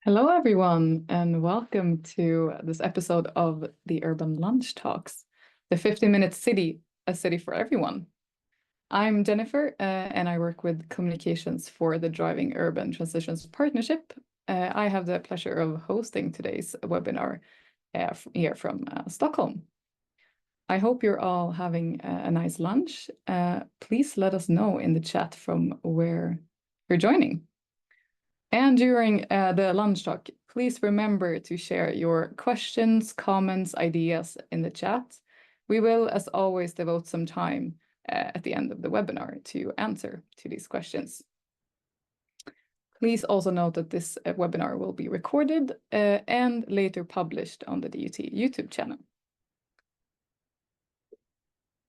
Hello, everyone, and welcome to this episode of the Urban Lunch Talks, the 15-minute city, a city for everyone. I'm Jennifer, and I work with communications for the Driving Urban Transitions Partnership. I have the pleasure of hosting today's webinar here from Stockholm. I hope you're all having a nice lunch. Please let us know in the chat from where you're joining. And during the lunch talk, please remember to share your questions, comments, ideas in the chat. We will, as always, devote some time at the end of the webinar to answer to these questions. Please also note that this webinar will be recorded and later published on the DUT YouTube channel.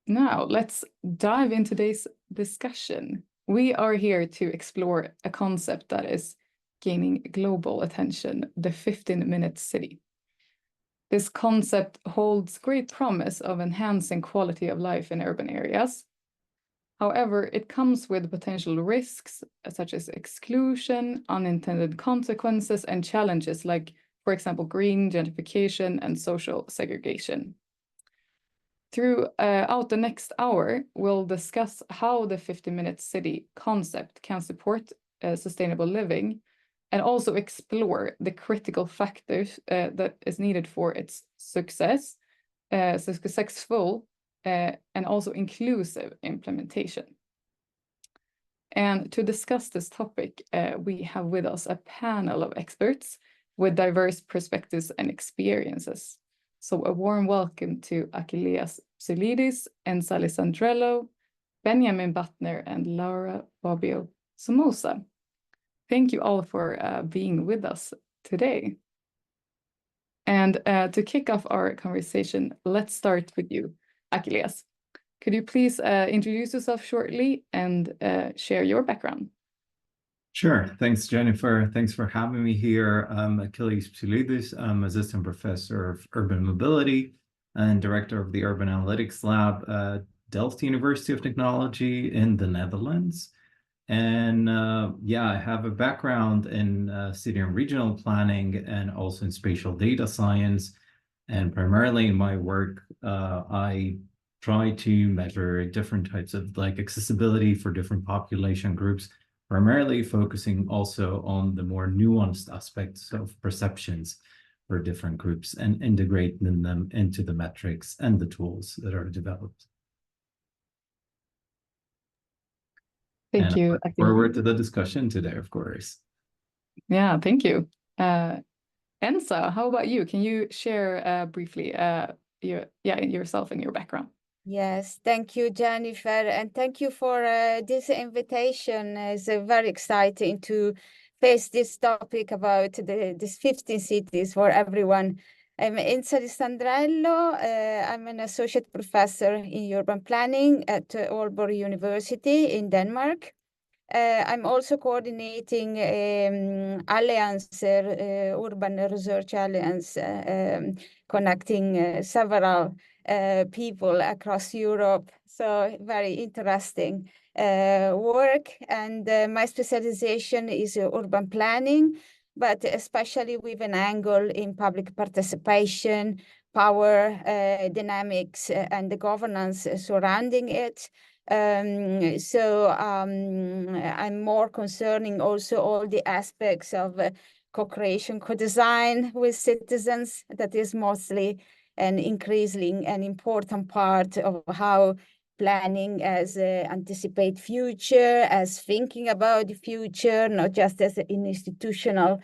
Now, let's dive into today's discussion. We are here to explore a concept that is gaining global attention, the 15-minute city. This concept holds great promise of enhancing quality of life in urban areas. However, it comes with potential risks such as exclusion, unintended consequences, and challenges like, for example, green gentrification and social segregation. Throughout the next hour, we'll discuss how the 15-minute city concept can support sustainable living, and also explore the critical factors that is needed for its successful and also inclusive implementation. And to discuss this topic, we have with us a panel of experts with diverse perspectives and experiences. So a warm welcome to Achilleas, Psyllidis, Enza, Lissandrello, Benjamin Büttner, and Laura Bobbio Somoza. Thank you all for being with us today. And to kick off our conversation, let's start with you, Achilleas. Could you please introduce yourself shortly and share your background? Sure. Thanks, Jennifer. Thanks for having me here. I'm Achilleas Psyllidis. I'm Assistant Professor of Urban Mobility and Director of the Urban Analytics Lab at Delft University of Technology in the Netherlands. And I have a background in city and regional planning and also in spatial data science. And primarily in my work, I try to measure different types of accessibility for different population groups, primarily focusing also on the more nuanced aspects of perceptions for different groups and integrating them into the metrics and the tools that are developed. Thank you. I look forward to the discussion today, of course. Yeah, thank you. Enza, how about you? Can you share briefly yourself and your background? Yes, thank you, Jennifer, and thank you for this invitation. It's very exciting to face this topic about these 15 cities for everyone. I'm Enza Lissandrello. I'm an associate professor in urban planning at Aalborg University in Denmark. I'm also coordinating Alliance, Urban Research Alliance, connecting several people across Europe. So very interesting work. And my specialization is urban planning, but especially with an angle in public participation, power dynamics, and the governance surrounding it. I'm more concerning also all the aspects of co-creation, co-design with citizens. That is mostly and increasingly an important part of how planning as anticipate future, as thinking about the future, not just as an institutional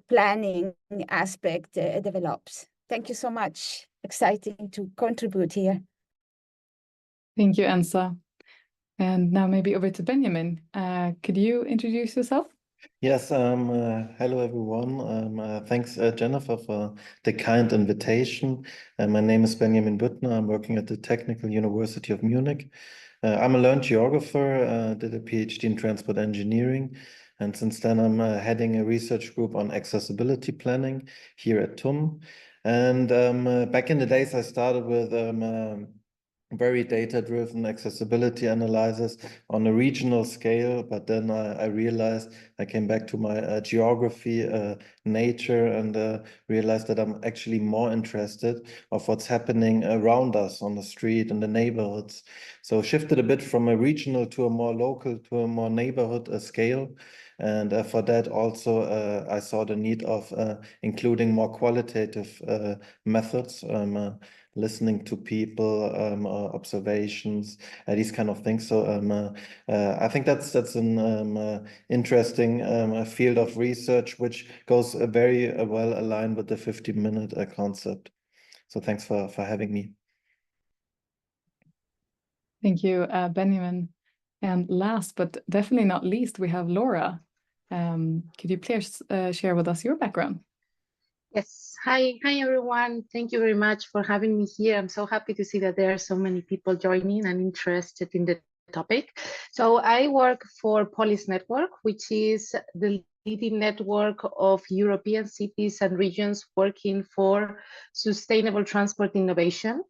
planning aspect develops. Thank you so much. Exciting to contribute here. Thank you, Enza. And now maybe over to Benjamin. Could you introduce yourself? Yes, hello everyone. Thanks, Jennifer, for the kind invitation. My name is Benjamin Büttner. I'm working at the Technical University of Munich. I'm a learned geographer, did a PhD in transport engineering, and since then I'm heading a research group on accessibility planning here at TUM. And back in the days, I started with very data-driven accessibility analysis on a regional scale, but then I realized, I came back to my geography, nature, and realized that I'm actually more interested of what's happening around us on the street and the neighborhoods. So shifted a bit from a regional to a more local to a more neighborhood scale. And for that also, I saw the need of including more qualitative methods, listening to people, observations, these kind of things. So I think that's an interesting field of research, which goes very well aligned with the 50-minute concept. So thanks for having me. Thank you, Benjamin. And last but definitely not least, we have Laura. Could you please share with us your background? Yes. Hi, everyone. Thank you very much for having me here. I'm so happy to see that there are so many people joining and interested in the topic. So I work for Polis Network, which is the leading network of European cities and regions working for sustainable transport innovation.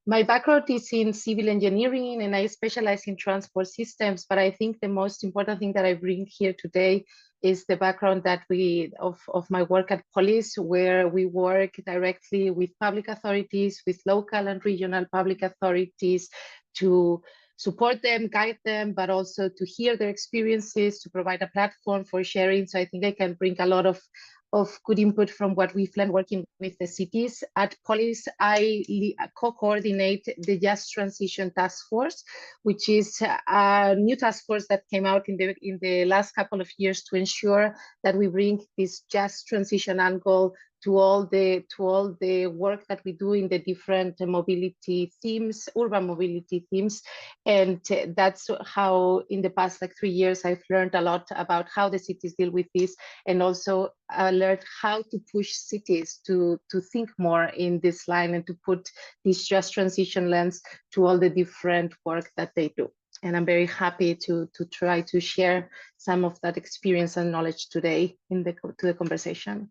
My background is in civil engineering and I specialize in transport systems, but I think the most important thing that I bring here today is the background that of my work at Polis, where we work directly with public authorities, with local and regional public authorities to support them, guide them, but also to hear their experiences, to provide a platform for sharing. So I think I can bring a lot of good input from what we've learned working with the cities. At Polis, I co-coordinate the Just Transition Task Force, which is a new task force that came out in the last couple of years to ensure that we bring this just transition angle to all the work that we do in the different mobility themes, urban mobility themes. And that's how in the past 3 years, I've learned a lot about how the cities deal with this, and also learned how to push cities to think more in this line and to put this just transition lens to all the different work that they do. And I'm very happy to try to share some of that experience and knowledge today to the conversation.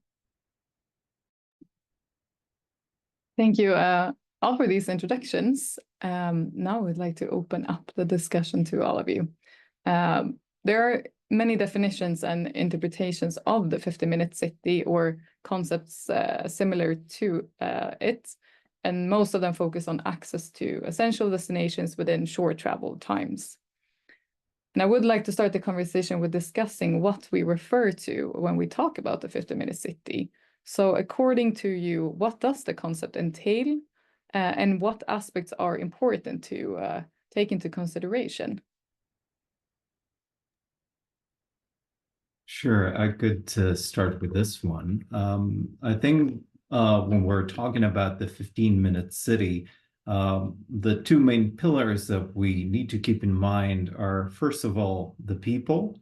Thank you all for these introductions. Now we'd like to open up the discussion to all of you. There are many definitions and interpretations of the 50-minute city or concepts similar to it, and most of them focus on access to essential destinations within short travel times. And I would like to start the conversation with discussing what we refer to when we talk about the 50-minute city. So according to you, what does the concept entail, and what aspects are important to take into consideration? Sure, I could start with this one. I think when we're talking about the 15-minute city, the two main pillars that we need to keep in mind are, first of all, the people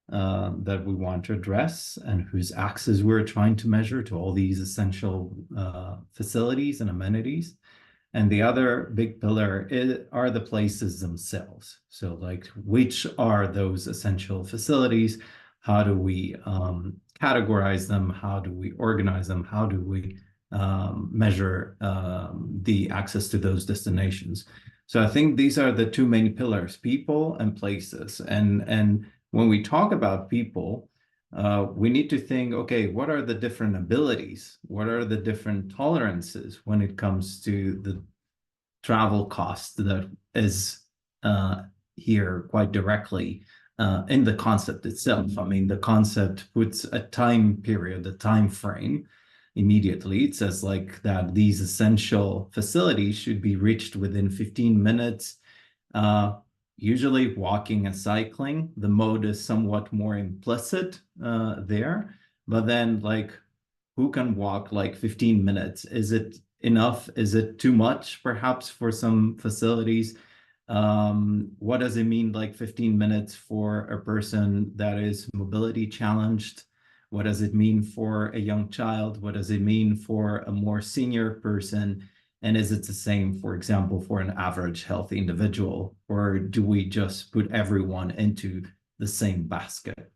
that we want to address and whose access we're trying to measure to all these essential facilities and amenities. And the other big pillar are the places themselves. So like, which are those essential facilities? How do we categorize them? How do we organize them? How do we measure the access to those destinations? So I think these are the two main pillars, people and places. And when we talk about people, we need to think, okay, what are the different abilities? What are the different tolerances when it comes to the travel cost that is here quite directly in the concept itself? I mean, the concept puts a time period, a time frame immediately. It says like that these essential facilities should be reached within 15 minutes. Usually walking and cycling, the mode is somewhat more implicit there, but then like, who can walk like 15 minutes? Is it enough? Is it too much perhaps for some facilities? What does it mean like 15 minutes for a person that is mobility challenged? What does it mean for a young child? What does it mean for a more senior person? And is it the same, for example, for an average healthy individual? Or do we just put everyone into the same basket?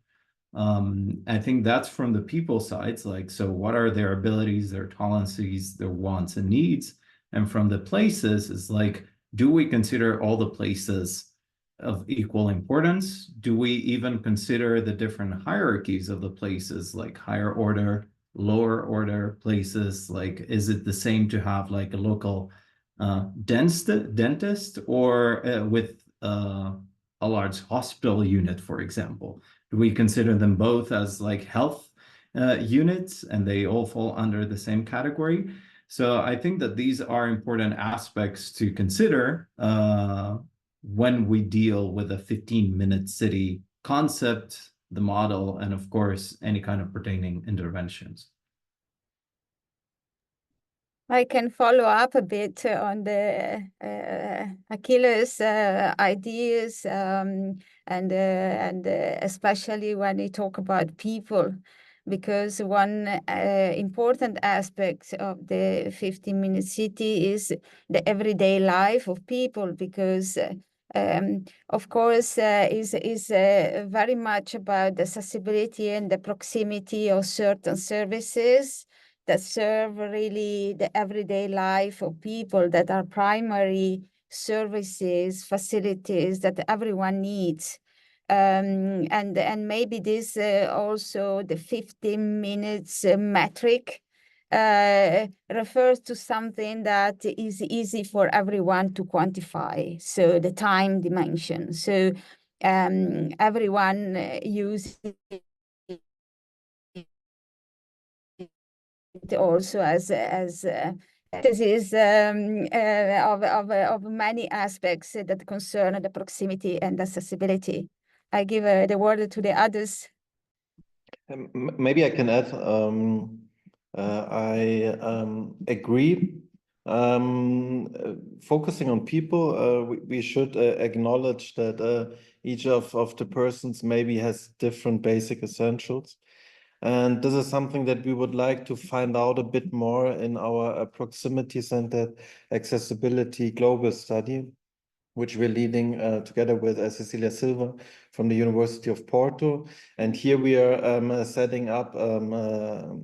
I think that's from the people sides, like, so what are their abilities, their tolerances, their wants and needs? And from the places is like, do we consider all the places of equal importance? Do we even consider the different hierarchies of the places, like higher order, lower order places? Like, is it the same to have like a local dentist or with a large hospital unit, for example? Do we consider them both as like health units and they all fall under the same category? So I think that these are important aspects to consider when we deal with a 15-minute city concept, the model, and of course, any kind of pertaining interventions. I can follow up a bit on the Achilleas ideas, and especially when we talk about people, because one important aspect of the 15-minute city is the everyday life of people, because of course is very much about the accessibility and the proximity of certain services that serve really the everyday life of people, that are primary services, facilities that everyone needs. And maybe this also the 15 minutes metric refers to something that is easy for everyone to quantify. So the time dimension. So everyone uses also as this is of many aspects that concern the proximity and accessibility. I give the word to the others. Maybe I can add. I agree. Focusing on people, we should acknowledge that each of the persons maybe has different basic essentials. And this is something that we would like to find out a bit more in our proximity-centered accessibility global study, which we're leading together with Cecilia Silva from the University of Porto. And here we are setting up a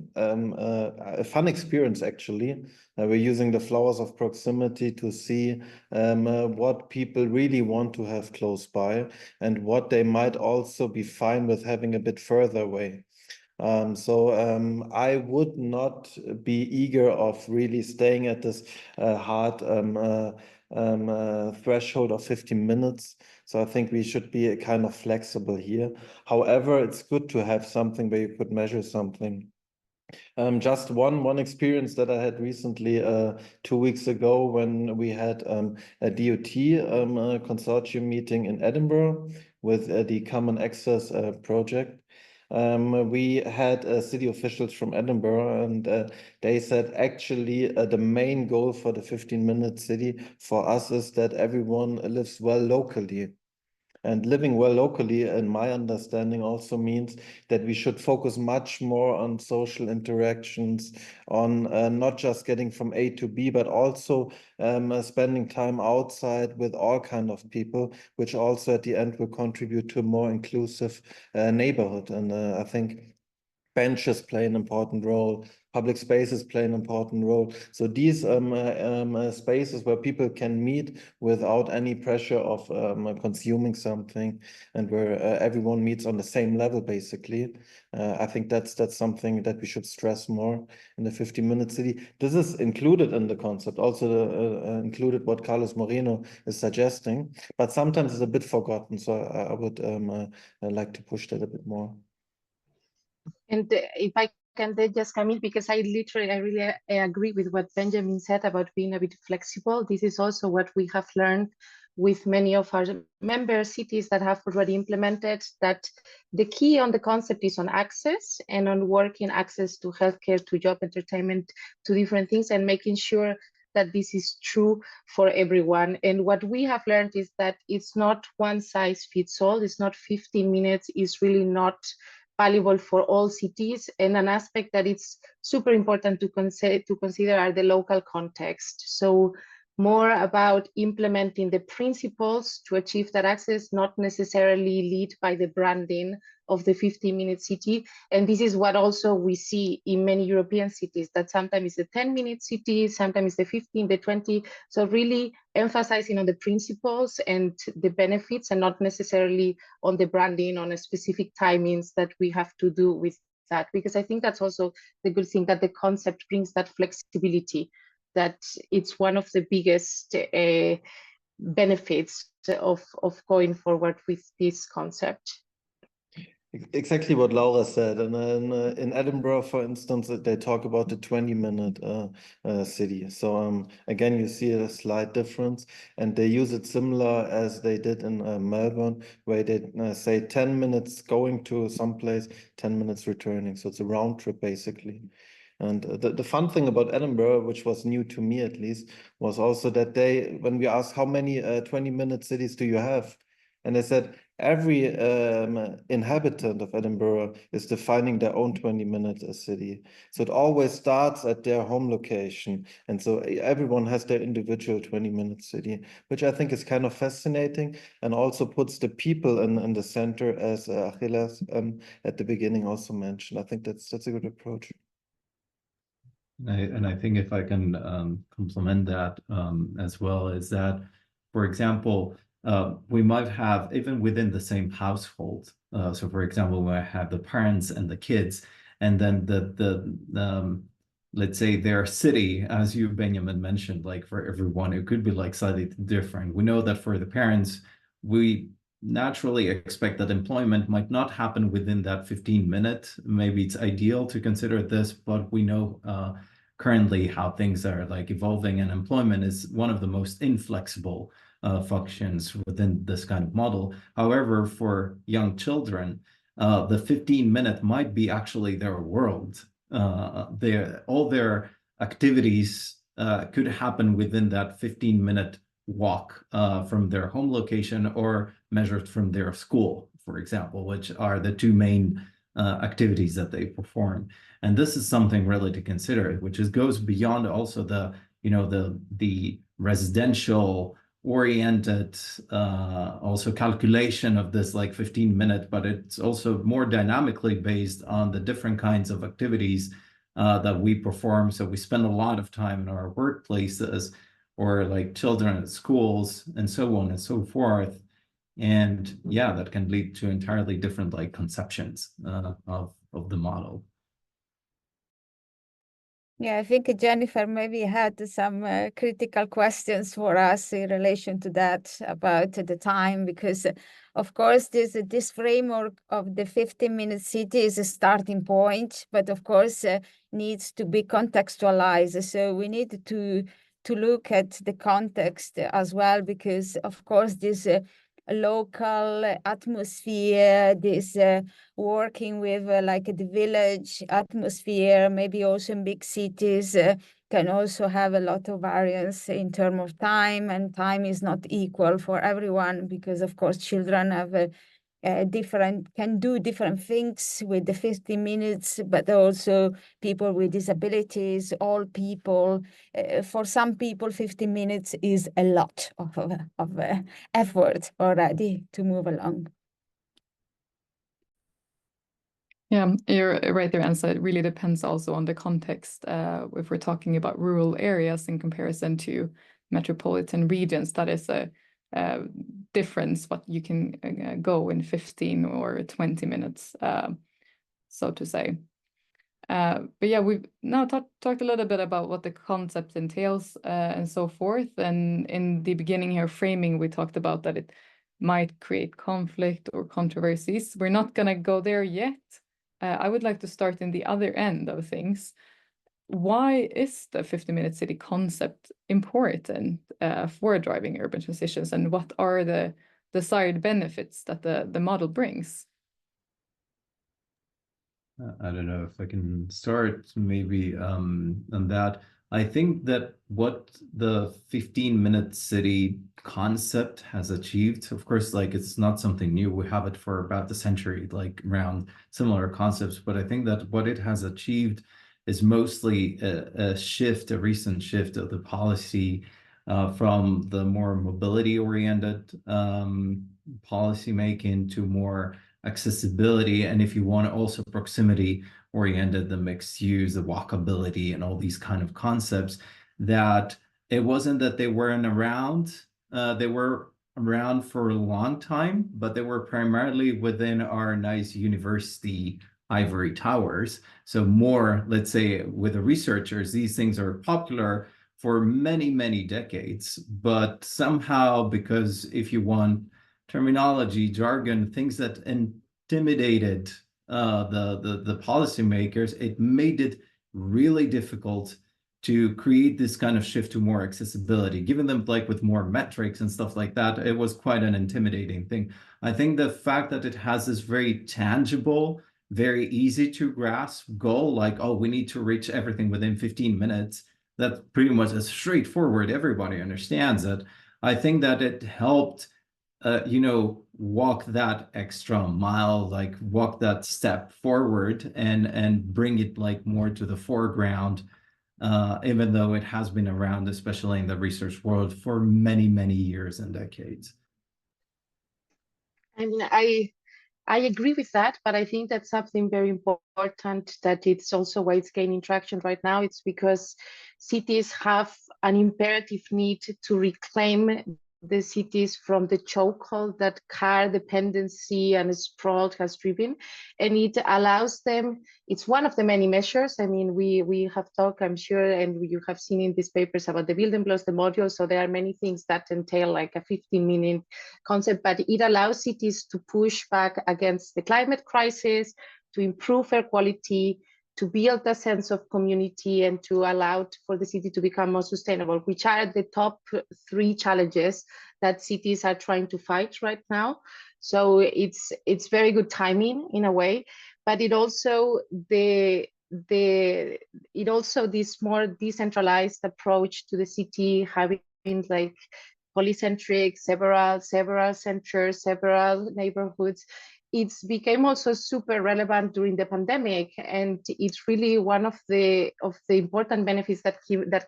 fun experience, actually. We're using the flowers of proximity to see what people really want to have close by and what they might also be fine with having a bit further away. So I would not be eager of really staying at this hard threshold of 15 minutes. So I think we should be kind of flexible here. However, it's good to have something where you could measure something. Just one experience that I had recently 2 weeks ago when we had a DOT consortium meeting in Edinburgh with the Common Access project. We had city officials from Edinburgh, and they said actually the main goal for the 15-minute city for us is that everyone lives well locally. And living well locally, in my understanding, also means that we should focus much more on social interactions, on not just getting from A to B, but also spending time outside with all kinds of people, which also at the end will contribute to a more inclusive neighborhood. And I think benches play an important role, public spaces play an important role. So these spaces where people can meet without any pressure of consuming something, and where everyone meets on the same level, basically. I think that's something that we should stress more in the 15-minute city. This is included in the concept, also included what Carlos Moreno is suggesting, but sometimes it's a bit forgotten. So I would like to push that a bit more. And if I can then just come in, because I really agree with what Benjamin said about being a bit flexible. This is also what we have learned with many of our member cities that have already implemented, that the key on the concept is on access and on working access to healthcare, to job, entertainment, to different things, and making sure that this is true for everyone. And what we have learned is that it's not one size fits all. It's not 15 minutes. It's really not valuable for all cities, and an aspect that it's super important to consider are the local context. So more about implementing the principles to achieve that access, not necessarily lead by the branding of the 15-minute city. And this is what also we see in many European cities, that sometimes it's the 10-minute city, sometimes the 15, the 20. So really emphasizing on the principles and the benefits, and not necessarily on the branding on a specific timings that we have to do with that. Because I think that's also the good thing, that the concept brings that flexibility, that it's one of the biggest benefits of going forward with this concept. Exactly what Laura said. And then in Edinburgh, for instance, they talk about the 20-minute city. So again, you see a slight difference, and they use it similar as they did in Melbourne, where they say 10 minutes going to someplace, 10 minutes returning. So it's a round trip basically. And the fun thing about Edinburgh, which was new to me at least, was also that when we asked how many 20-minute cities do you have? And they said every inhabitant of Edinburgh is defining their own 20-minute city. So it always starts at their home location. And so everyone has their individual 20-minute city, which I think is kind of fascinating, and also puts the people in the center, as Achilleas at the beginning also mentioned. I think that's a good approach. And I think if I can complement that as well, is that, for example, we might have, even within the same household, so for example, we have the parents and the kids, and then let's say their city, as you, Benjamin, mentioned, like for everyone, it could be like slightly different. We know that for the parents, we naturally expect that employment might not happen within that 15-minute. Maybe it's ideal to consider this, but we know currently how things are like evolving, and employment is one of the most inflexible functions within this kind of model. However, for young children, the 15-minute might be actually their world. All their activities could happen within that 15-minute walk from their home location, or measured from their school, for example, which are the two main activities that they perform. And this is something really to consider, which goes beyond also the residential oriented also calculation of this like 15-minute, but it's also more dynamically based on the different kinds of activities that we perform. So we spend a lot of time in our workplaces, or like children at schools, and so on and so forth. And yeah, that can lead to entirely different like conceptions of the model. Yeah, I think Jennifer maybe had some critical questions for us in relation to that, about the time, because of course this framework of the 15-minute city is a starting point, but of course needs to be contextualized. So we need to look at the context as well, because of course this local atmosphere, this working with like the village atmosphere, maybe also in big cities, can also have a lot of variance in terms of time, and time is not equal for everyone, because of course children have can do different things with the 15 minutes, but also people with disabilities, all people. For some people, 15 minutes is a lot of effort already to move along. Yeah, you're right there, Enza. It really depends also on the context. If we're talking about rural areas in comparison to metropolitan regions, that is a difference what you can go in 15 or 20 minutes, so to say. But yeah, we've now talked a little bit about what the concept entails and so forth. And in the beginning here, framing, we talked about that it might create conflict or controversies. We're not going to go there yet. I would like to start in the other end of things. Why is the 15-minute city concept important for driving urban transitions, and what are the desired benefits that the model brings? I don't know if I can start maybe on that. I think that what the 15-minute city concept has achieved, of course, like it's not something new. We have it for about a century, like around similar concepts. But I think that what it has achieved is mostly a recent shift of the policy from the more mobility-oriented policy making to more accessibility, and if you want, also proximity-oriented, the mixed use, the walkability, and all these kind of concepts, that it wasn't that they weren't around. They were around for a long time, but they were primarily within our nice university ivory towers. So more, let's say, with the researchers, these things are popular for many, many decades, but somehow, because if you want terminology, jargon, things that intimidated the policymakers, it made it really difficult to create this kind of shift to more accessibility, given them like with more metrics and stuff like that. It was quite an intimidating thing. I think the fact that it has this very tangible, very easy to grasp goal, like, oh, we need to reach everything within 15 minutes, that's pretty much as straightforward, everybody understands it. I think that it helped, walk that extra mile, like walk that step forward and bring it like more to the foreground, even though it has been around, especially in the research world, for many, many years and decades. I mean, I agree with that, but I think that's something very important, that it's also why it's gaining traction right now. It's because cities have an imperative need to reclaim the cities from the chokehold that car dependency and sprawl has driven, and it allows them. It's one of the many measures. I mean, we have talked, I'm sure, and you have seen in these papers about the building blocks, the modules. So there are many things that entail like a 15-minute concept, but it allows cities to push back against the climate crisis, to improve air quality, to build a sense of community, and to allow for the city to become more sustainable, which are the top 3 challenges that cities are trying to fight right now. So it's very good timing in a way, but it also this more decentralized approach to the city, having like polycentric, several centers, several neighborhoods. It's became also super relevant during the pandemic, and it's really one of the important benefits that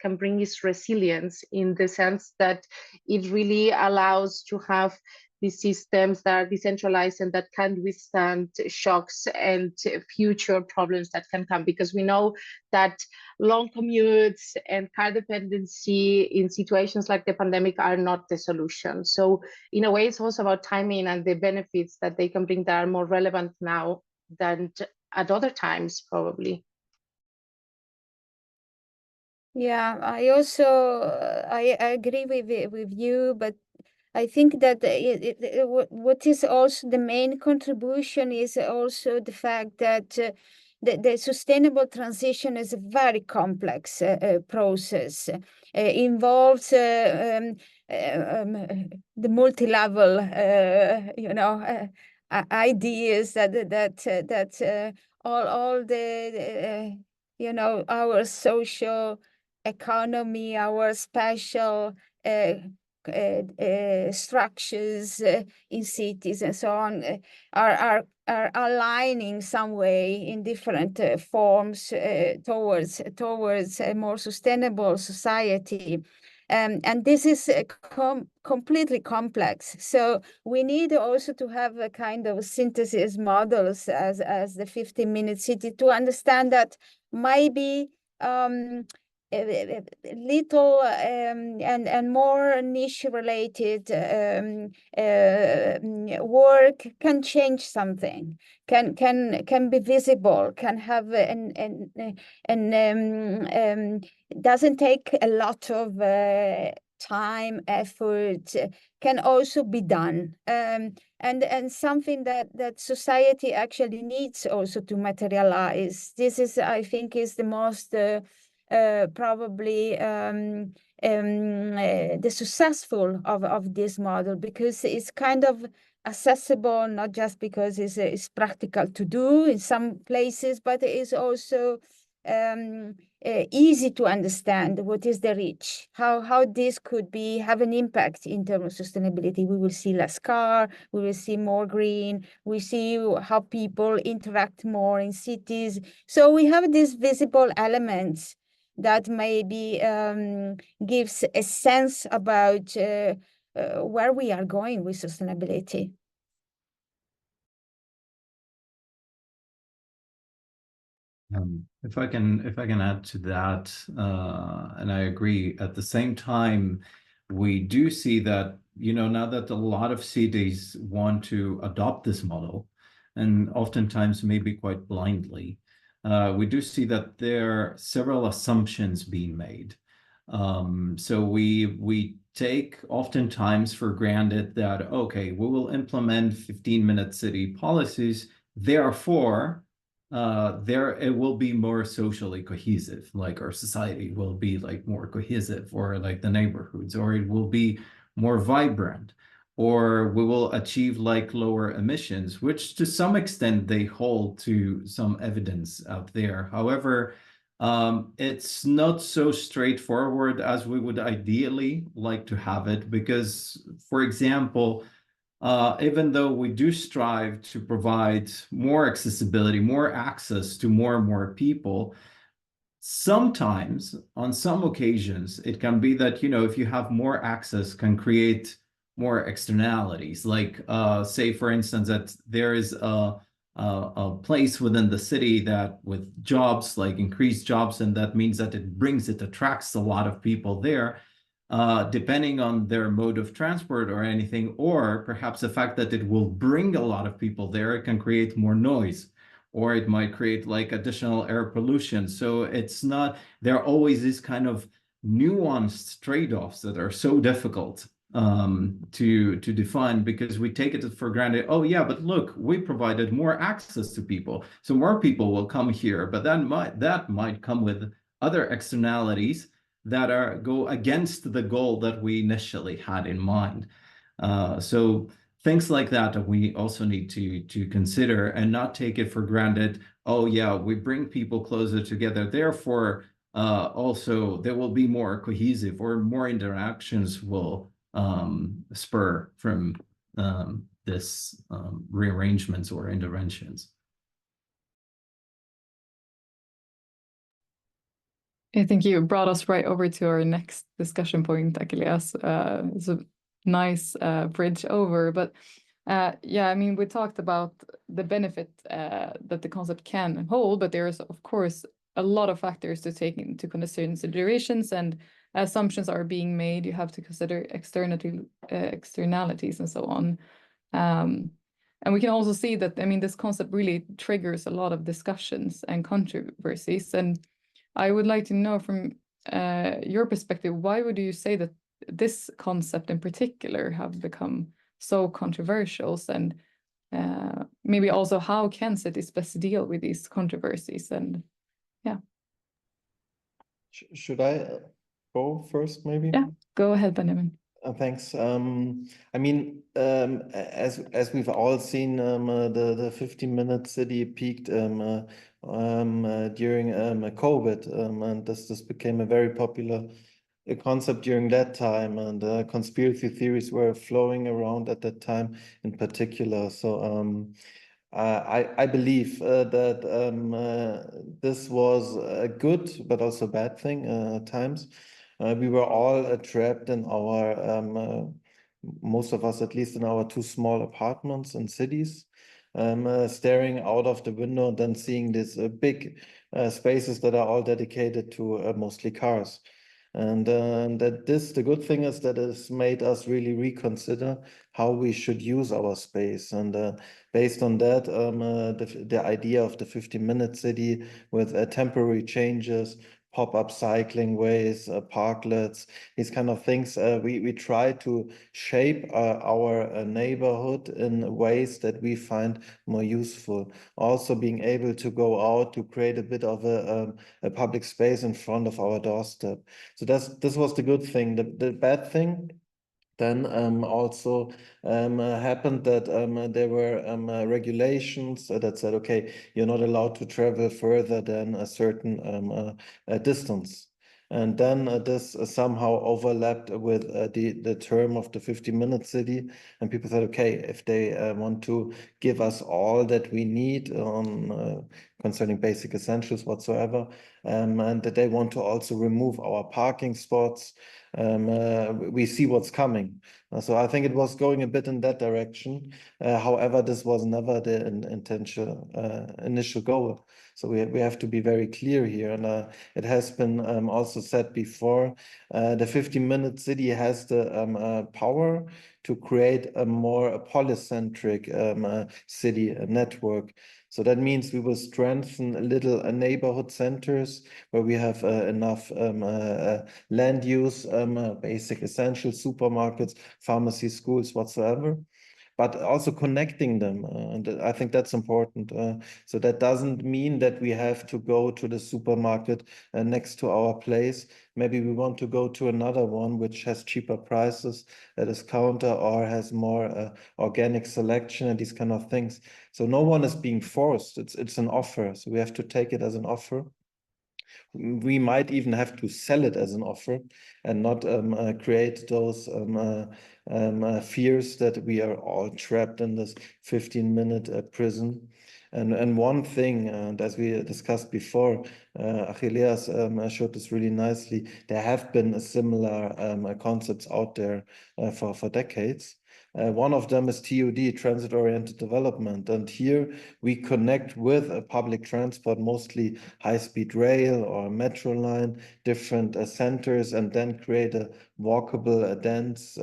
can bring is resilience, in the sense that it really allows to have these systems that are decentralized and that can withstand shocks and future problems that can come, because we know that long commutes and car dependency in situations like the pandemic are not the solution. So in a way, it's also about timing and the benefits that they can bring that are more relevant now than at other times, probably. Yeah, I also I agree with you, but I think that what is also the main contribution is also the fact that the sustainable transition is a very complex process. Involves the multi-level, ideas that all the our social economy, our spatial structures in cities and so on are aligning some way in different forms towards a more sustainable society. And this is completely complex. So we need also to have a kind of synthesis models as the 15-minute city to understand that maybe little and more niche related work can change something, can be visible, can have doesn't take a lot of time, effort, can also be done, and something that society actually needs also to materialize. This is, I think, is the most probably the successful of this model, because it's kind of accessible, not just because it's practical to do in some places, but it is also easy to understand what is the reach, how this could have an impact in terms of sustainability. We will see less car, we will see more green, we see how people interact more in cities. So we have these visible elements that maybe gives a sense about where we are going with sustainability. If I can add to that, and I agree. At the same time, we do see that, you know, now that a lot of cities want to adopt this model, and oftentimes maybe quite blindly, we do see that there are several assumptions being made. So we take oftentimes for granted that, okay, we will implement 15-minute city policies, therefore it will be more socially cohesive, like our society will be like more cohesive, or like the neighborhoods, or it will be more vibrant, or we will achieve like lower emissions, which to some extent they hold to some evidence out there. However, it's not so straightforward as we would ideally like to have it, because, for example, even though we do strive to provide more accessibility, more access to more and more people, sometimes, on some occasions, it can be that, you know, if you have more access, can create more externalities. Like, say, for instance, that there is a place within the city that with jobs, like increased jobs, and that means that it attracts a lot of people there. Depending on their mode of transport or anything, or perhaps the fact that it will bring a lot of people there, it can create more noise, or it might create like additional air pollution. So it's not, there are always these kind of nuanced trade-offs that are so difficult to define, because we take it for granted. Oh yeah, but look, we provided more access to people, so more people will come here, but that might come with other externalities that go against the goal that we initially had in mind. So things like that we also need to consider, and not take it for granted. Oh yeah, we bring people closer together, therefore also there will be more cohesive, or more interactions will spur from this rearrangements or interventions. I think you brought us right over to our next discussion point, Achilleas. It's a nice bridge over, but yeah, I mean, we talked about the benefit that the concept can hold, but there's, of course, a lot of factors to take into considerations, and assumptions are being made. You have to consider externalities and so on. And we can also see that, I mean, this concept really triggers a lot of discussions and controversies. And I would like to know from your perspective, why would you say that this concept in particular have become so controversial? And maybe also, how can cities best deal with these controversies? And yeah. Should I go first, maybe? Yeah, go ahead, Benjamin. Thanks. I mean, as we've all seen, the 15-minute city peaked during COVID, and this became a very popular concept during that time, and conspiracy theories were flowing around at that time in particular. So I believe that this was a good but also bad thing at times. We were all trapped in our, most of us at least, in our two small apartments in cities, staring out of the window and then seeing these big spaces that are all dedicated to mostly cars. And the good thing is that it's made us really reconsider how we should use our space. And based on that, the idea of the 15-minute city with temporary changes, pop-up cycling ways, parklets, these kind of things, we try to shape our neighborhood in ways that we find more useful. Also being able to go out to create a bit of a public space in front of our doorstep. So this was the good thing. The bad thing then also happened that there were regulations that said, okay, you're not allowed to travel further than a certain distance. And then this somehow overlapped with the term of the 50-minute city. And people said, okay, if they want to give us all that we need on concerning basic essentials whatsoever, and that they want to also remove our parking spots, we see what's coming. So I think it was going a bit in that direction. However, this was never the initial goal. So we have to be very clear here. And it has been also said before, the 50-minute city has the power to create a more polycentric city network. So that means we will strengthen little neighborhood centers where we have enough land use, basic essentials, supermarkets, pharmacies, schools, whatsoever, but also connecting them. And I think that's important. So that doesn't mean that we have to go to the supermarket next to our place. Maybe we want to go to another one which has cheaper prices, a discounter, or has more organic selection and these kind of things. So no one is being forced. It's an offer. So we have to take it as an offer. We might even have to sell it as an offer and not create those fears that we are all trapped in this 15-minute prison. And one thing, and as we discussed before, Achilleas showed this really nicely, there have been similar concepts out there for decades. One of them is TOD, transit-oriented development. And here we connect with a public transport, mostly high-speed rail or metro line, different centers, and then create a walkable, dense,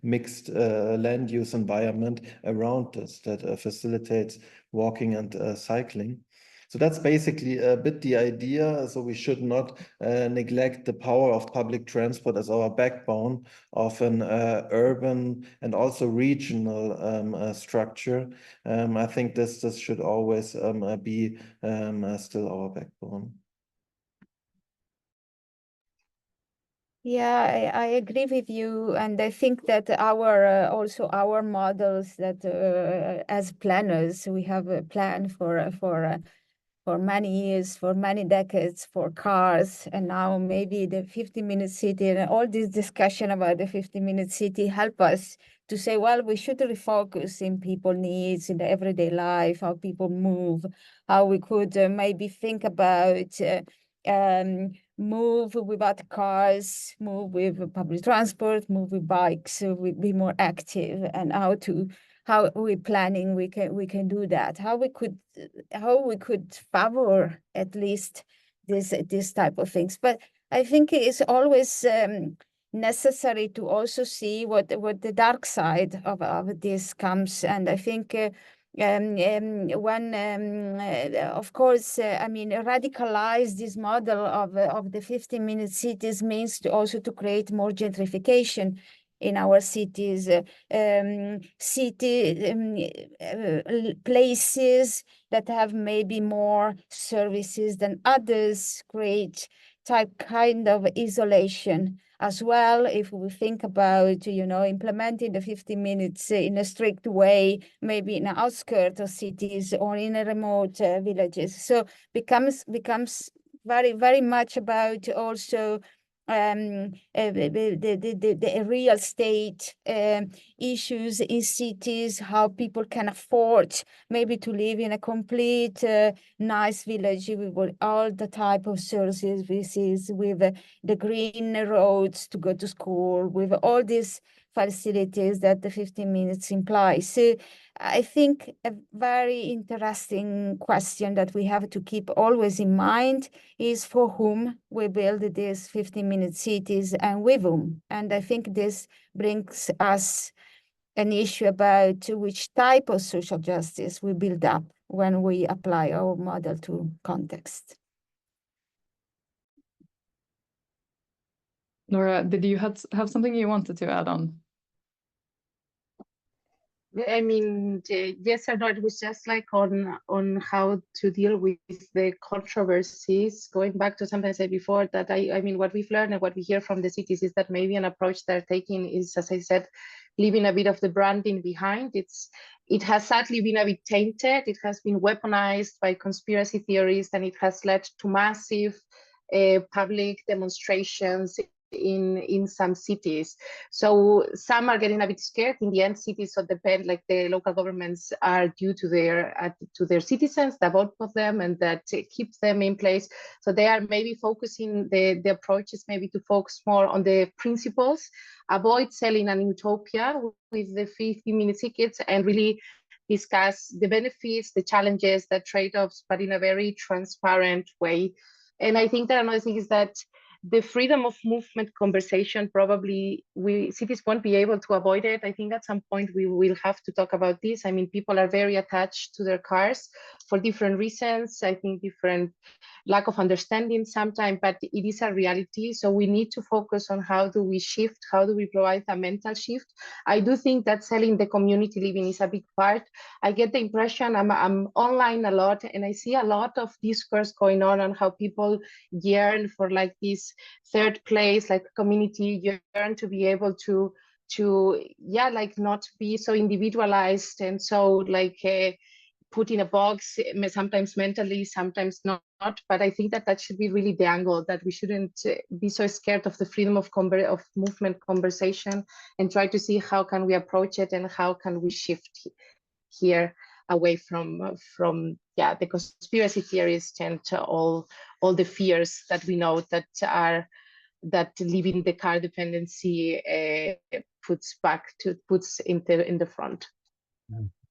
mixed land use environment around us that facilitates walking and cycling. So that's basically a bit the idea. So we should not neglect the power of public transport as our backbone of an urban and also regional structure. I think this should always be still our backbone. Yeah, I agree with you, and I think that our also our models that as planners we have a plan for many years, for many decades, for cars, and now maybe the 50-minute city and all this discussion about the 50-minute city help us to say, well, we should refocus in people needs in the everyday life, how people move, how we could maybe think about move without cars, move with public transport, move with bikes, we be more active, and how we're planning we can do that, how we could favor at least this type of things. But I think it's always necessary to also see what the dark side of this comes. And I think when of course I mean radicalize this model of the 50-minute cities means to also to create more gentrification in our cities, places that have maybe more services than others create kind of isolation as well. If we think about, implementing the 50 minutes in a strict way, maybe in the outskirts of cities or in a remote villages. So becomes very, very much about also the real estate issues in cities, how people can afford maybe to live in a complete nice village with all the type of services, with the green roads to go to school, with all these facilities that the 15 minutes implies. So I think a very interesting question that we have to keep always in mind is for whom we build these 15-minute cities and with whom. And I think this brings us an issue about which type of social justice we build up when we apply our model to context. Nora, did you have something you wanted to add on? I mean, yes or no, it was just like on how to deal with the controversies. Going back to something I said before, that I mean, what we've learned and what we hear from the cities is that maybe an approach they're taking is, as I said, leaving a bit of the branding behind. It has sadly been a bit tainted. It has been weaponized by conspiracy theories, and it has led to massive public demonstrations in some cities. So some are getting a bit scared. In the end, cities so depend, like the local governments are due to their citizens that vote for them and that keep them in place. So they are maybe focusing the approach is maybe to focus more on the principles, avoid selling an utopia with the 15-minute tickets, and really discuss the benefits, the challenges, the trade-offs, but in a very transparent way. And I think that another thing is that the freedom of movement conversation, probably cities won't be able to avoid it. I think at some point we will have to talk about this. I mean, people are very attached to their cars for different reasons. I think different lack of understanding sometimes, but it is a reality. So we need to focus on how do we shift, how do we provide a mental shift. I do think that selling the community living is a big part. I get the impression, I'm online a lot, and I see a lot of discourse going on how people yearn for like this third place, like community, yearn to be able to like not be so individualized and so like put in a box, sometimes mentally, sometimes not. But I think that should be really the angle, that we shouldn't be so scared of the freedom of movement conversation, and try to see how can we approach it and how can we shift here away from the conspiracy theories and all the fears that we know that leaving the car dependency puts in the front.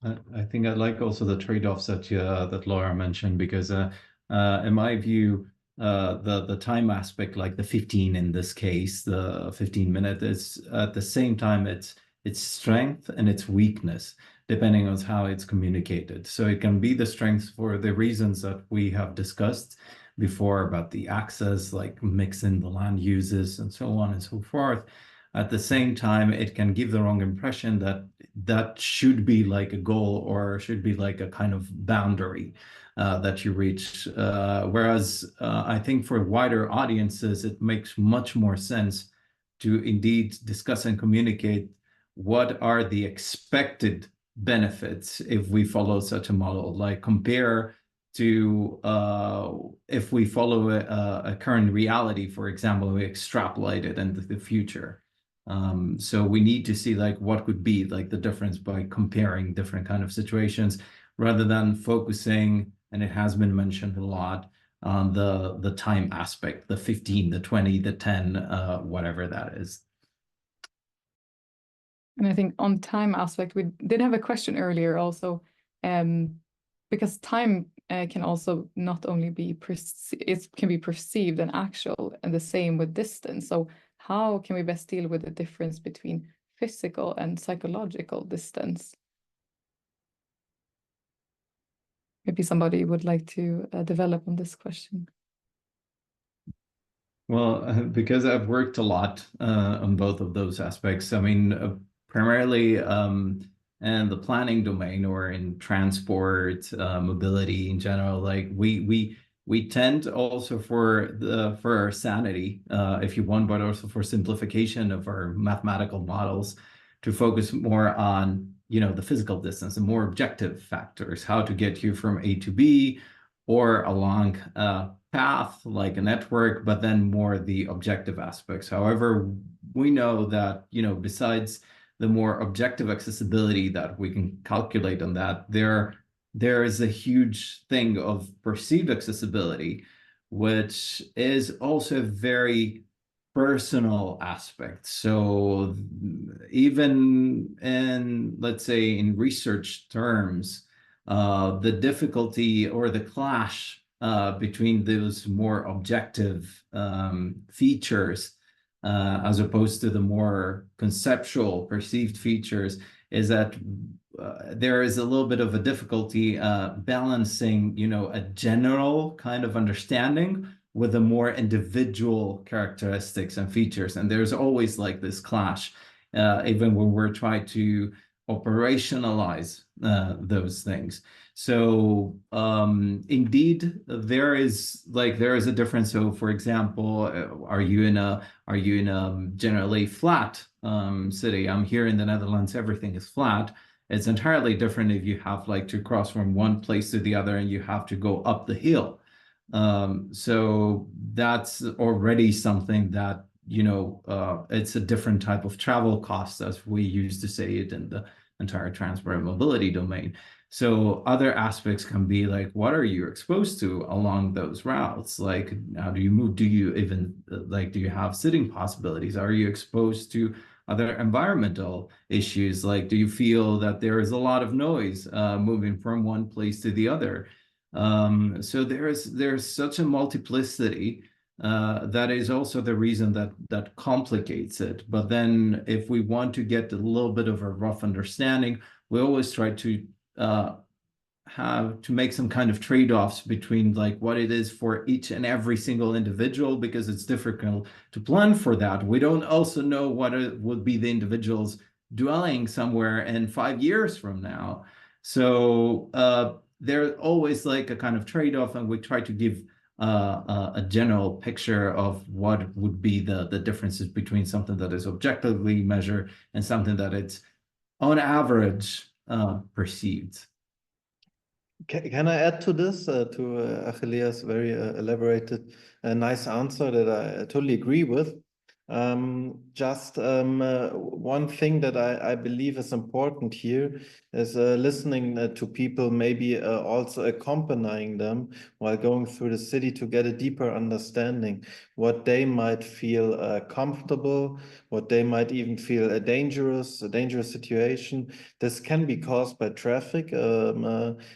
I think I like also the trade-offs that Laura mentioned, because in my view, the time aspect, like the 15 in this case, the 15-minute, is at the same time its strength and its weakness, depending on how it's communicated. So it can be the strength for the reasons that we have discussed before about the access, like mixing the land uses and so on and so forth. At the same time, it can give the wrong impression that should be like a goal or should be like a kind of boundary that you reach. Whereas I think for wider audiences, it makes much more sense to indeed discuss and communicate what are the expected benefits if we follow such a model, like compare to if we follow a current reality, for example, we extrapolate it into the future. So we need to see like what would be like the difference by comparing different kind of situations, rather than focusing, and it has been mentioned a lot, on the time aspect, the 15, the 20, the 10, whatever that is. And I think on time aspect, we did have a question earlier also, because time can also not only be it can be perceived and actual, and the same with distance. So how can we best deal with the difference between physical and psychological distance? Maybe somebody would like to develop on this question. Well, because I've worked a lot on both of those aspects. I mean, primarily in the planning domain or in transport, mobility in general, like we tend also for our sanity, if you want, but also for simplification of our mathematical models, to focus more on, you know, the physical distance and more objective factors, how to get you from A to B or along a path like a network, but then more the objective aspects. However, we know that, you know, besides the more objective accessibility that we can calculate on that, there is a huge thing of perceived accessibility, which is also a very personal aspect. So even in, let's say, in research terms, the difficulty or the clash between those more objective features as opposed to the more conceptual perceived features is that there is a little bit of a difficulty balancing, you know, a general kind of understanding with the more individual characteristics and features. And there's always like this clash, even when we're trying to operationalize those things. So indeed, there is a difference. So for example, are you in a generally flat city? I'm here in the Netherlands, everything is flat. It's entirely different if you have like to cross from one place to the other and you have to go up the hill. So that's already something that, it's a different type of travel cost, as we used to say it in the entire transport and mobility domain. So other aspects can be like, what are you exposed to along those routes? Like, how do you move? Do you even, do you have sitting possibilities? Are you exposed to other environmental issues? Like, do you feel that there is a lot of noise moving from one place to the other? So there's such a multiplicity that is also the reason that complicates it. But then if we want to get a little bit of a rough understanding, we always try to have to make some kind of trade-offs between like what it is for each and every single individual, because it's difficult to plan for that. We don't also know what it would be the individuals dwelling somewhere in 5 years from now. So there's always like a kind of trade-off, and we try to give a general picture of what would be the differences between something that is objectively measured and something that it's on average perceived. Can I add to this, to Achilleas' very elaborated, nice answer that I totally agree with? Just one thing that I believe is important here is listening to people, maybe also accompanying them while going through the city to get a deeper understanding what they might feel comfortable, what they might even feel a dangerous situation. This can be caused by traffic.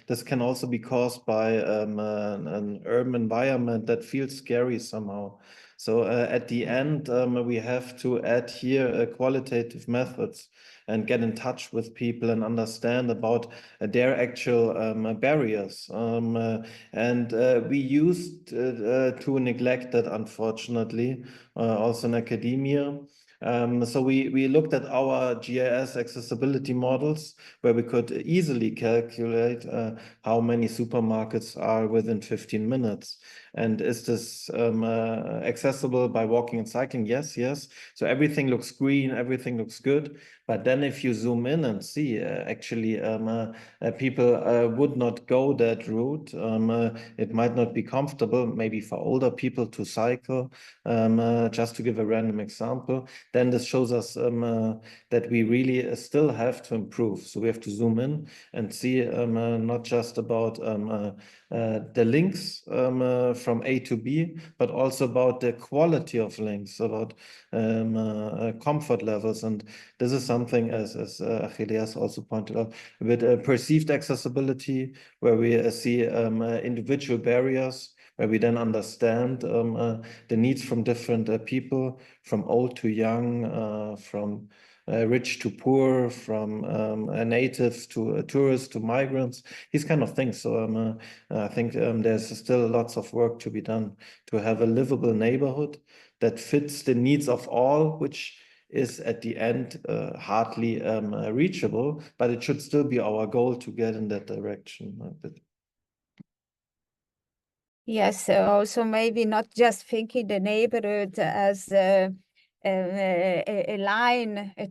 This can also be caused by an urban environment that feels scary somehow. So at the end, we have to add here qualitative methods and get in touch with people and understand about their actual barriers. And we used to neglect that, unfortunately, also in academia. So we looked at our GIS accessibility models where we could easily calculate how many supermarkets are within 15 minutes. And is this accessible by walking and cycling? Yes, yes. So everything looks green, everything looks good. But then if you zoom in and see, actually, people would not go that route. It might not be comfortable, maybe for older people to cycle, just to give a random example. Then this shows us that we really still have to improve. So we have to zoom in and see not just about the links from A to B, but also about the quality of links, about comfort levels. And this is something, as Achilleas also pointed out, with perceived accessibility, where we see individual barriers, where we then understand the needs from different people, from old to young, from rich to poor, from natives to tourists to migrants, these kind of things. So I think there's still lots of work to be done to have a livable neighborhood that fits the needs of all, which is at the end hardly reachable, but it should still be our goal to get in that direction a bit. Yes, also maybe not just thinking the neighborhood as a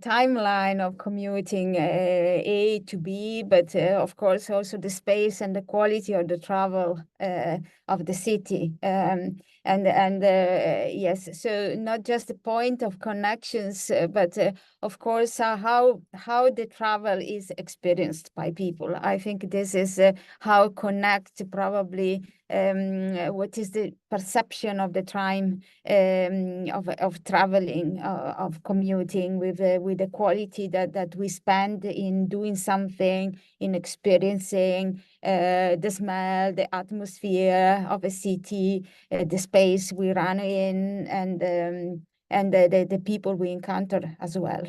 timeline of commuting A to B, but of course also the space and the quality of the travel of the city. Yes, so not just the point of connections, but of course how the travel is experienced by people. I think this is how connect probably what is the perception of the time of traveling, of commuting, with the quality that we spend in doing something, in experiencing the smell, the atmosphere of a city, the space we run in, and the people we encounter as well.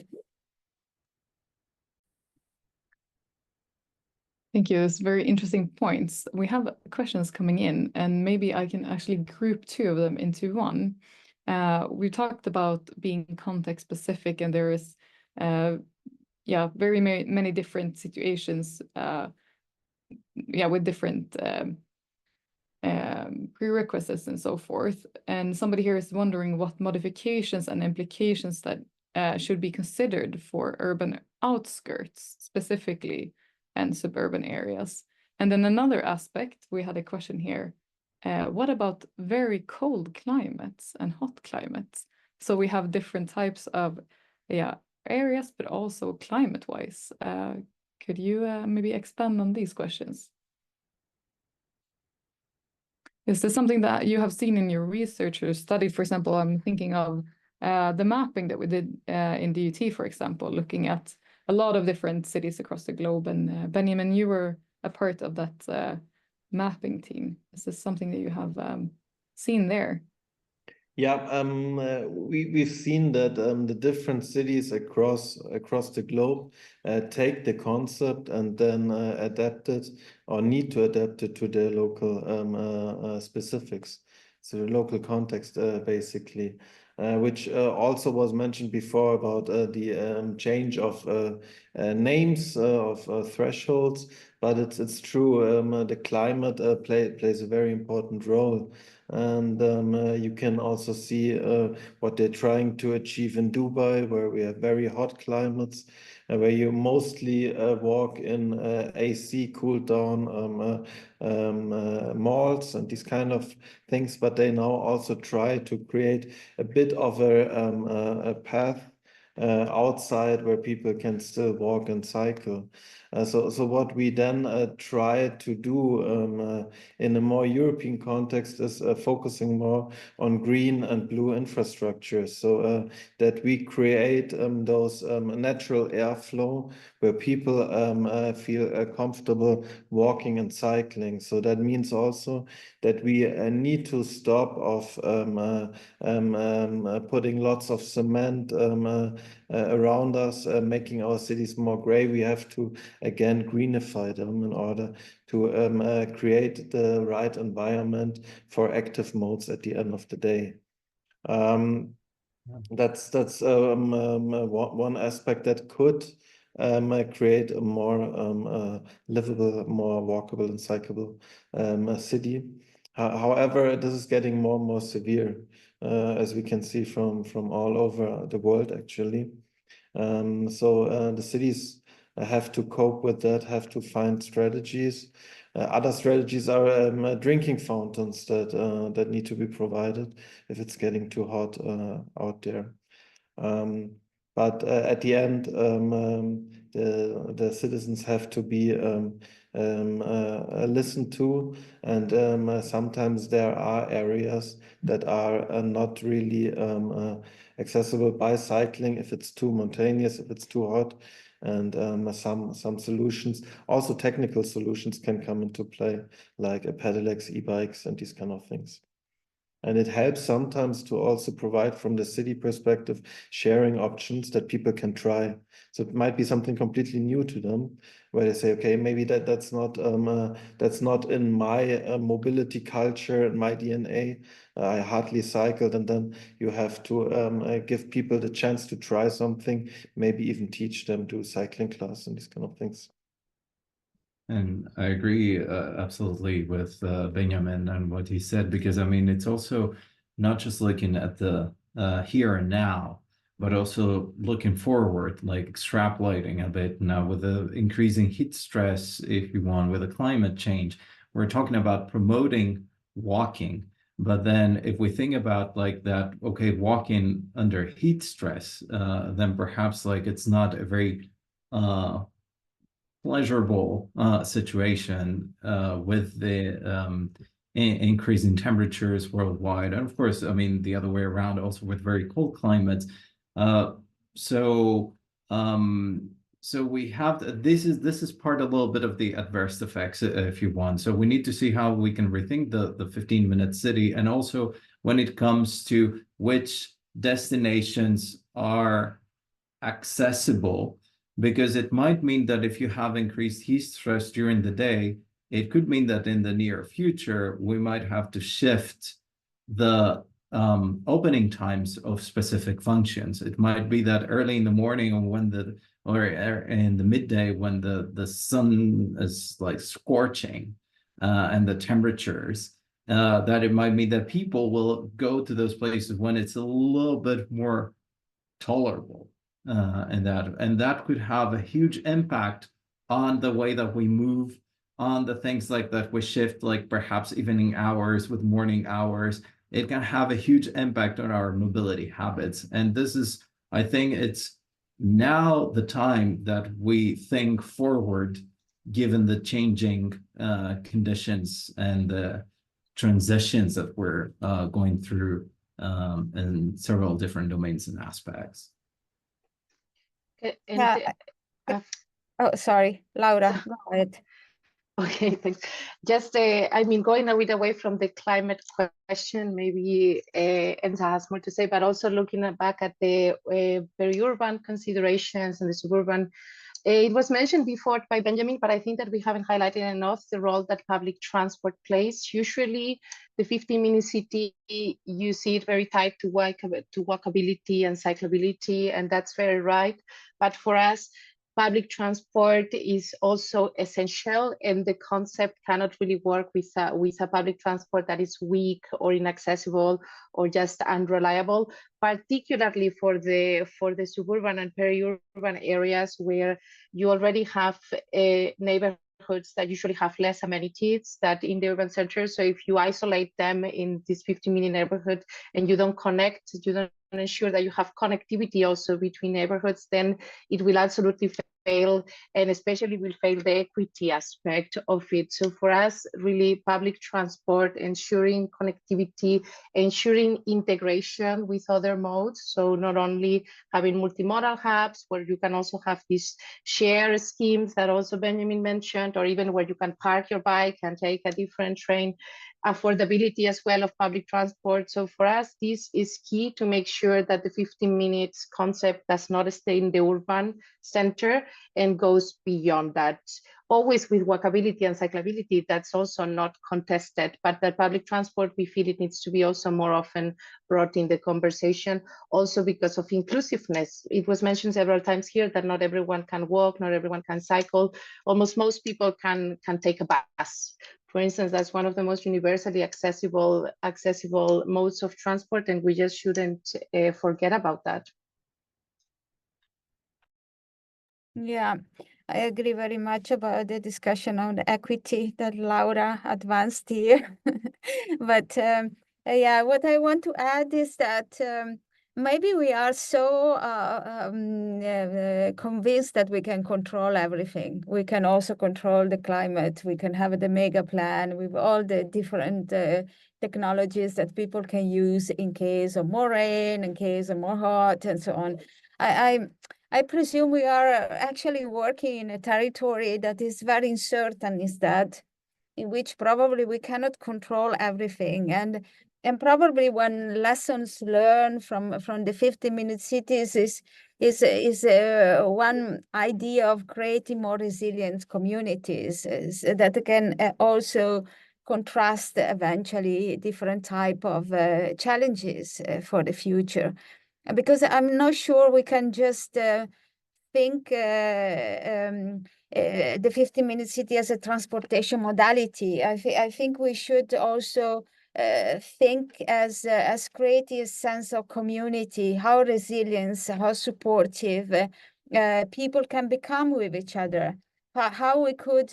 Thank you. It's very interesting points. We have questions coming in, and maybe I can actually group two of them into one. We talked about being context specific, and there is, very many different situations, with different prerequisites and so forth. And somebody here is wondering what modifications and implications that should be considered for urban outskirts specifically and suburban areas. And then another aspect, we had a question here, what about very cold climates and hot climates? So we have different types of areas, but also climate-wise. Could you maybe expand on these questions? Is this something that you have seen in your research or studied? For example, I'm thinking of the mapping that we did in DUT, for example, looking at a lot of different cities across the globe. And Benjamin, you were a part of that mapping team. Is this something that you have seen there? Yeah, we've seen that the different cities across the globe take the concept and then adapt it or need to adapt it to their local specifics, so the local context basically, which also was mentioned before about the change of names of thresholds. But it's true, the climate plays a very important role. And you can also see what they're trying to achieve in Dubai, where we have very hot climates, where you mostly walk in AC cooled down malls and these kind of things. But they now also try to create a bit of a path outside where people can still walk and cycle. So what we then try to do in a more European context is focusing more on green and blue infrastructure, so that we create those natural airflow where people feel comfortable walking and cycling. So that means also that we need to stop of putting lots of cement around us, making our cities more gray. We have to again greenify them in order to create the right environment for active modes at the end of the day. That's one aspect that could create a more livable, more walkable and cyclable city. However, this is getting more and more severe, as we can see from all over the world, actually. So the cities have to cope with that, have to find strategies. Other strategies are drinking fountains that need to be provided if it's getting too hot out there. But at the end, the citizens have to be listened to, and sometimes there are areas that are not really accessible by cycling if it's too mountainous, if it's too hot. And some solutions, also technical solutions, can come into play, like pedelecs, e-bikes, and these kind of things. And it helps sometimes to also provide, from the city perspective, sharing options that people can try. So it might be something completely new to them, where they say, okay, maybe that's not in my mobility culture and my DNA. I hardly cycled, and then you have to give people the chance to try something, maybe even teach them to cycling class and these kind of things. And I agree absolutely with Benjamin and what he said, because I mean, it's also not just looking at the here and now, but also looking forward, like extrapolating a bit now with the increasing heat stress, if you want, with the climate change. We're talking about promoting walking. But then if we think about like that, okay, walking under heat stress, then perhaps like it's not a very pleasurable situation with the increasing temperatures worldwide. And of course, I mean, the other way around, also with very cold climates. So we have, this is part a little bit of the adverse effects, if you want. So we need to see how we can rethink the 15-minute city, and also when it comes to which destinations are accessible, because it might mean that if you have increased heat stress during the day, it could mean that in the near future, we might have to shift the opening times of specific functions. It might be that early in the morning or in the midday when the sun is like scorching and the temperatures, that it might mean that people will go to those places when it's a little bit more tolerable. And that could have a huge impact on the way that we move on the things like that we shift, like perhaps evening hours with morning hours, it can have a huge impact on our mobility habits. And this is, I think it's now the time that we think forward, given the changing conditions and the transitions that we're going through in several different domains and aspects. Yeah. Oh, sorry, Laura, go ahead. Okay, thanks. Just, I mean, going a bit away from the climate question, maybe Enza has more to say, but also looking back at the peri-urban considerations and the suburban. It was mentioned before by Benjamin, but I think that we haven't highlighted enough the role that public transport plays. Usually, the 15-minute city, you see it very tied to walkability and cyclability, and that's very right. But for us, public transport is also essential, and the concept cannot really work with a public transport that is weak or inaccessible or just unreliable, particularly for the suburban and peri-urban areas where you already have neighborhoods that usually have less amenities than in the urban centers. So if you isolate them in this 15-minute neighborhood and you don't connect, you don't ensure that you have connectivity also between neighborhoods, then it will absolutely fail, and especially will fail the equity aspect of it. So for us, really public transport, ensuring connectivity, ensuring integration with other modes. So not only having multimodal hubs where you can also have these share schemes that also Benjamin mentioned, or even where you can park your bike and take a different train, affordability as well of public transport. So for us, this is key to make sure that the 15 minutes concept does not stay in the urban center and goes beyond that. Always with walkability and cyclability, that's also not contested, but the public transport, we feel it needs to be also more often brought in the conversation, also because of inclusiveness. It was mentioned several times here that not everyone can walk, not everyone can cycle. Almost most people can take a bus. For instance, that's one of the most universally accessible modes of transport, and we just shouldn't forget about that. Yeah, I agree very much about the discussion on equity that Laura advanced here. But yeah, what I want to add is that maybe we are so convinced that we can control everything. We can also control the climate. We can have the mega plan with all the different technologies that people can use in case of more rain, in case of more hot, and so on. I presume we are actually working in a territory that is very uncertain, in which probably we cannot control everything. And probably one lessons learned from the 15-minute cities is one idea of creating more resilient communities that can also contrast eventually different type of challenges for the future. Because I'm not sure we can just think the 15-minute city as a transportation modality. I think we should also think as creating a sense of community, how resilience, how supportive people can become with each other. How we could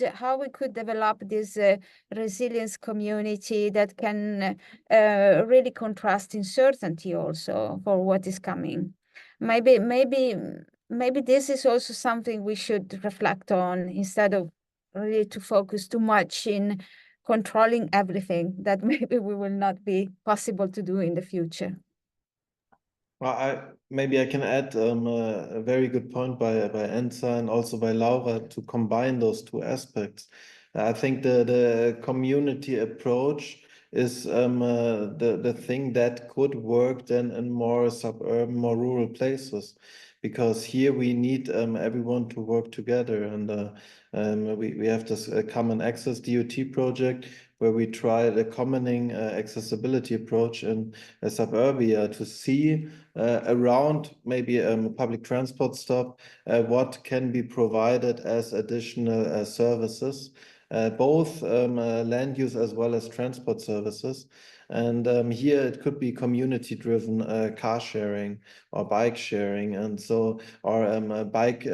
develop this resilience community that can really contrast uncertainty also for what is coming. Maybe this is also something we should reflect on, instead of really to focus too much in controlling everything that maybe we will not be possible to do in the future. Well, maybe I can add a very good point by Enza and also by Laura to combine those two aspects. I think the community approach is the thing that could work then in more suburban, more rural places, because here we need everyone to work together, and we have this common access DOT project where we try the commoning accessibility approach in suburbia to see around maybe a public transport stop what can be provided as additional services. both land use as well as transport services. And here it could be community-driven car sharing or bike sharing, and so or a bike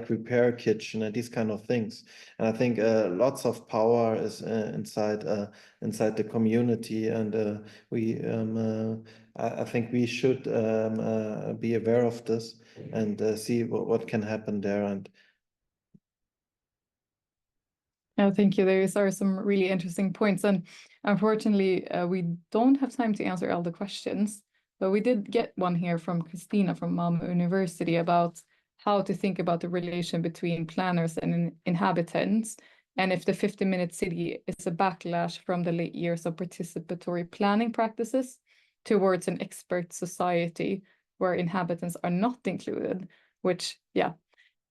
repair kitchen and these kind of things. And I think lots of power is inside the community, and I think we should be aware of this and see what can happen there. And no, thank you. Those are some really interesting points. And unfortunately, we don't have time to answer all the questions, but we did get one here from Christina from Malmö University about how to think about the relation between planners and inhabitants, and if the 50-minute city is a backlash from the late years of participatory planning practices towards an expert society where inhabitants are not included, which, yeah,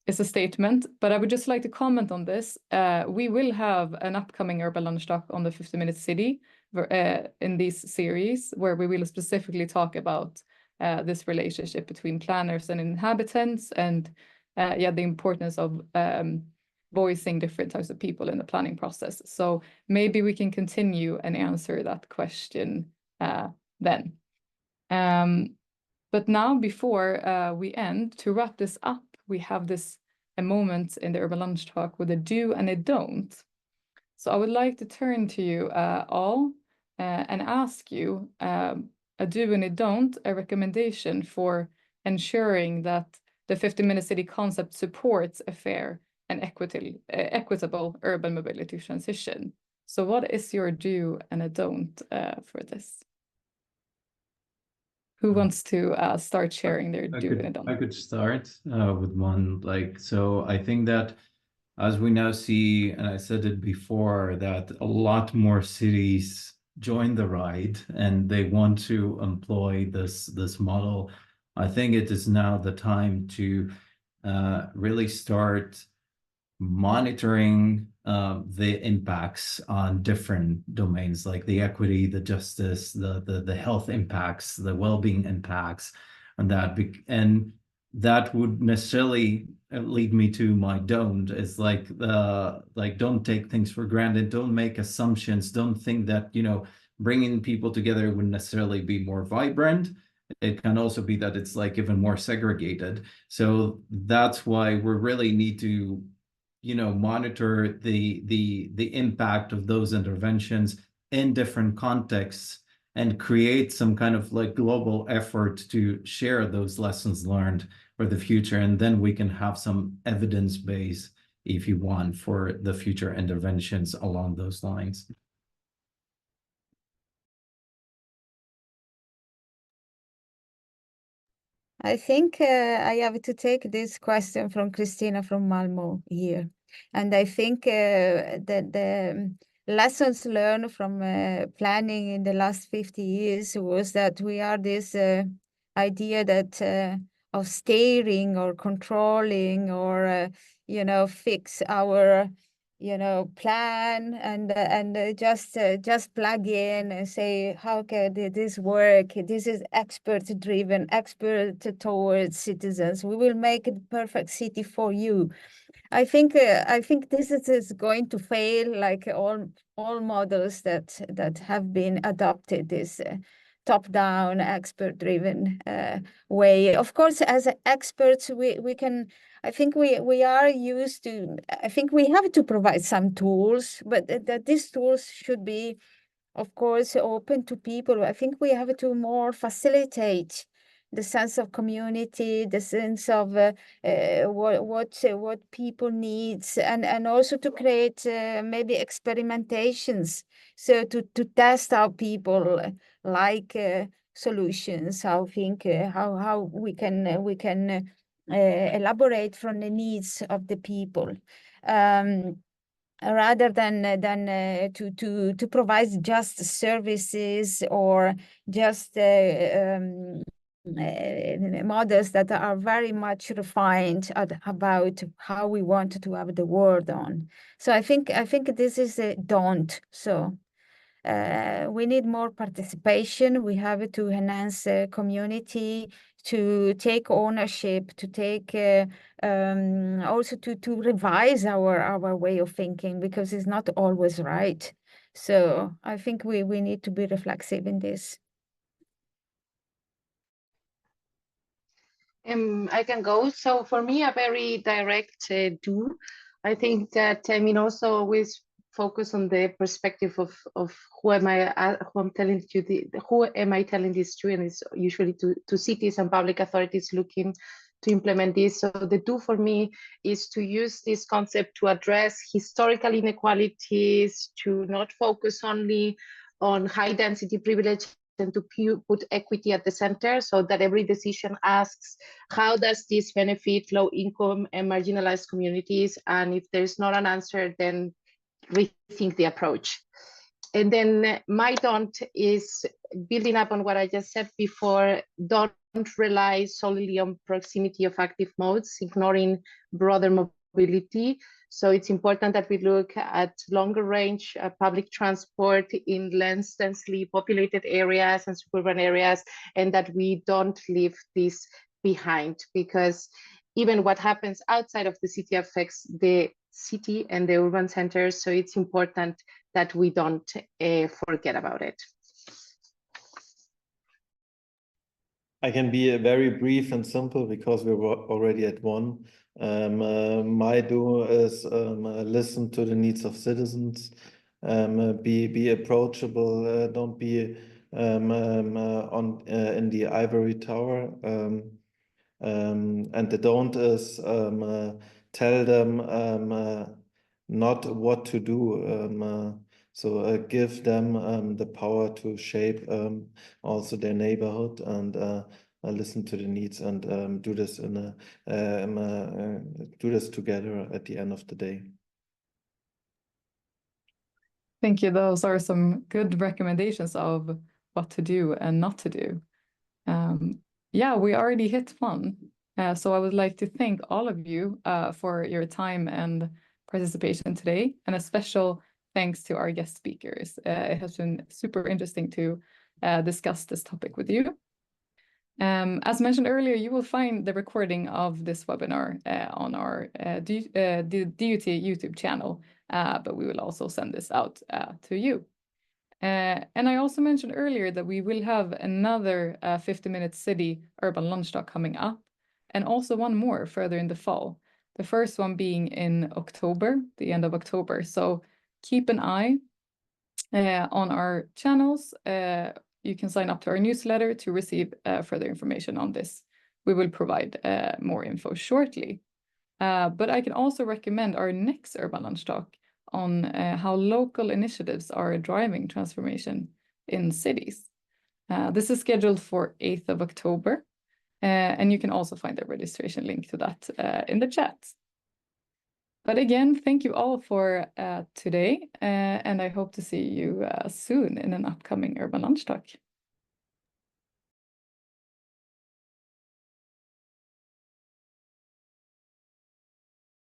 is a statement, but I would just like to comment on this. We will have an upcoming Urban Lunch Talk on the 50-minute city in this series, where we will specifically talk about this relationship between planners and inhabitants, and yeah, the importance of voicing different types of people in the planning process. So maybe we can continue and answer that question then. But now, before we end, to wrap this up, we have a moment in the Urban Lunch Talk with a do and a don't. So I would like to turn to you all and ask you a do and a don't, a recommendation for ensuring that the 50-minute city concept supports a fair and equitable urban mobility transition. So what is your do and a don't for this? Who wants to start sharing their do and a don't? I could start with one. So I think that as we now see, and I said it before, that a lot more cities join the ride and they want to employ this model. I think it is now the time to really start monitoring the impacts on different domains, like the equity, the justice, the health impacts, the well-being impacts, and that would necessarily lead me to my don't, is like don't take things for granted, don't make assumptions, don't think that bringing people together would necessarily be more vibrant. It can also be that it's like even more segregated. So that's why we really need to monitor the impact of those interventions in different contexts and create some kind of global effort to share those lessons learned for the future. And then we can have some evidence base, if you want, for the future interventions along those lines. I think I have to take this question from Christina from Malmö here. And I think that the lessons learned from planning in the last 50 years was that we are this idea that of steering or controlling or, fix our plan and just plug in and say, how can this work? This is expert driven, expert towards citizens. We will make the perfect city for you. I think this is going to fail, like all models that have been adopted, this top-down, expert-driven way. Of course, as experts, we can. I think we are used to. I think we have to provide some tools, but that these tools should be, of course, open to people. I think we have to more facilitate the sense of community, the sense of what people needs, and also to create maybe experimentations, so to test how people like solutions, how we can elaborate from the needs of the people. Rather than to provide just services or just models that are very much refined about how we want to have the world on. So I think this is a don't. So We need more participation. We have to enhance community, to take ownership, to take also to revise our way of thinking, because it's not always right. So I think we need to be reflexive in this. I can go. So for me, a very direct do. I think that also always focus on the perspective of who am I telling this to, and it's usually to cities and public authorities looking to implement this. So the do for me is to use this concept to address historical inequalities, to not focus only on high density privilege, and to put equity at the center, so that every decision asks, how does this benefit low income and marginalized communities? And if there's not an answer, then rethink the approach. And then my don't is building up on what I just said before. Don't rely solely on proximity of active modes, ignoring broader mobility. So it's important that we look at longer range public transport in less densely populated areas and suburban areas, and that we don't leave this behind, because even what happens outside of the city affects the city and the urban centers. So it's important that we don't forget about it. I can be very brief and simple because we're already at 1. My do is listen to the needs of citizens, be approachable, don't be in the ivory tower. And the don't is tell them not what to do. So give them the power to shape also their neighborhood, and listen to the needs, and do this do this together at the end of the day. Thank you. Those are some good recommendations of what to do and not to do. Yeah, we already hit 1. So I would like to thank all of you for your time and participation today, and a special thanks to our guest speakers. It has been super interesting to discuss this topic with you. As mentioned earlier, you will find the recording of this webinar on our DUT YouTube channel, but we will also send this out to you. And I also mentioned earlier that we will have another 50-minute city urban lunch talk coming up, and also one more further in the fall. The first one being in October, the end of October. So keep an eye on our channels. You can sign up to our newsletter to receive further information on this. We will provide more info shortly. But I can also recommend our next urban lunch talk on how local initiatives are driving transformation in cities. This is scheduled for 8th of October, and you can also find the registration link to that in the chat. But again, thank you all for today, and I hope to see you soon in an upcoming Urban Lunch Talk.